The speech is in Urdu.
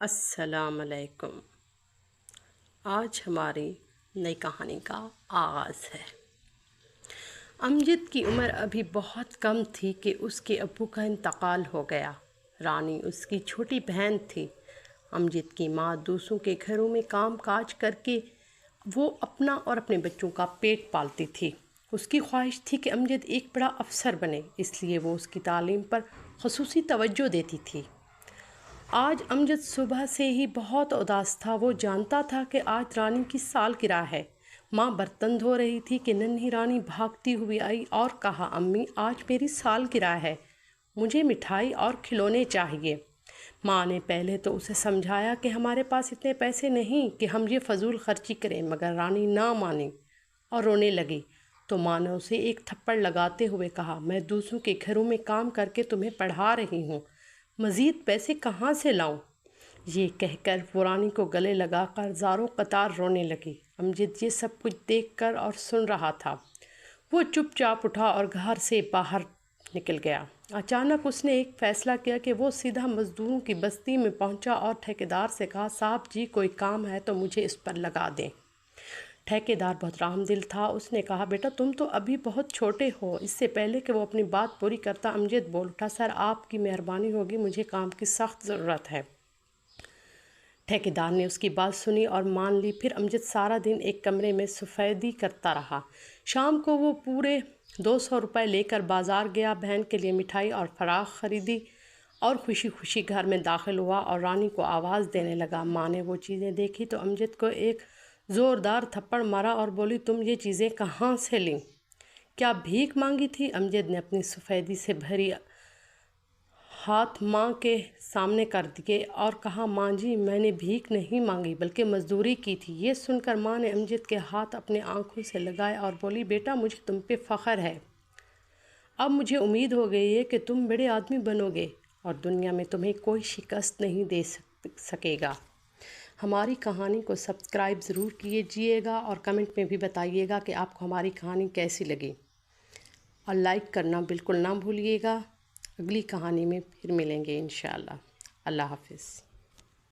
السلام علیکم۔ آج ہماری نئی کہانی کا آغاز ہے۔ امجد کی عمر ابھی بہت کم تھی کہ اس کے ابو کا انتقال ہو گیا۔ رانی اس کی چھوٹی بہن تھی۔ امجد کی ماں دوسروں کے گھروں میں کام کاج کر کے وہ اپنا اور اپنے بچوں کا پیٹ پالتی تھی۔ اس کی خواہش تھی کہ امجد ایک بڑا افسر بنے، اس لیے وہ اس کی تعلیم پر خصوصی توجہ دیتی تھی۔ آج امجد صبح سے ہی بہت اداس تھا۔ وہ جانتا تھا کہ آج رانی کی سالگرہ ہے۔ ماں برتن دھو رہی تھی کہ ننھی رانی بھاگتی ہوئی آئی اور کہا، امی آج میری سالگرہ ہے، مجھے مٹھائی اور کھلونے چاہیے۔ ماں نے پہلے تو اسے سمجھایا کہ ہمارے پاس اتنے پیسے نہیں کہ ہم یہ فضول خرچی کریں، مگر رانی نہ مانی اور رونے لگی تو ماں نے اسے ایک تھپڑ لگاتے ہوئے کہا، میں دوسروں کے گھروں میں کام کر کے تمہیں پڑھا رہی ہوں، مزید پیسے کہاں سے لاؤں؟ یہ کہہ کر وہ رانی کو گلے لگا کر زاروں قطار رونے لگی۔ امجد یہ سب کچھ دیکھ کر اور سن رہا تھا۔ وہ چپ چاپ اٹھا اور گھر سے باہر نکل گیا۔ اچانک اس نے ایک فیصلہ کیا کہ وہ سیدھا مزدوروں کی بستی میں پہنچا اور ٹھیکیدار سے کہا، صاحب جی کوئی کام ہے تو مجھے اس پر لگا دیں۔ ٹھیکیدار بہت رحم دل تھا۔ اس نے کہا، بیٹا تم تو ابھی بہت چھوٹے ہو۔ اس سے پہلے کہ وہ اپنی بات پوری کرتا امجد بول اٹھا، سر آپ کی مہربانی ہوگی، مجھے کام کی سخت ضرورت ہے۔ ٹھیکیدار نے اس کی بات سنی اور مان لی۔ پھر امجد سارا دن ایک کمرے میں سفیدی کرتا رہا۔ شام کو وہ پورے 200 روپے لے کر بازار گیا، بہن کے لیے مٹھائی اور فراق خریدی اور خوشی خوشی گھر میں داخل ہوا اور رانی کو آواز دینے لگا۔ ماں نے وہ چیزیں دیکھی تو امجد کو ایک زوردار تھپڑ مارا اور بولی، تم یہ چیزیں کہاں سے لیں؟ کیا بھیک مانگی تھی؟ امجد نے اپنی سفیدی سے بھری ہاتھ ماں کے سامنے کر دیے اور کہا، ماں جی میں نے بھیک نہیں مانگی بلکہ مزدوری کی تھی۔ یہ سن کر ماں نے امجد کے ہاتھ اپنے آنکھوں سے لگائے اور بولی، بیٹا مجھے تم پہ فخر ہے۔ اب مجھے امید ہو گئی ہے کہ تم بڑے آدمی بنو گے اور دنیا میں تمہیں کوئی شکست نہیں دے سکے گا۔ ہماری کہانی کو سبسکرائب ضرور کیجیے گا اور کمنٹ میں بھی بتائیے گا کہ آپ کو ہماری کہانی کیسی لگی، اور لائک کرنا بالکل نہ بھولیے گا۔ اگلی کہانی میں پھر ملیں گے انشاءاللہ۔ اللہ حافظ۔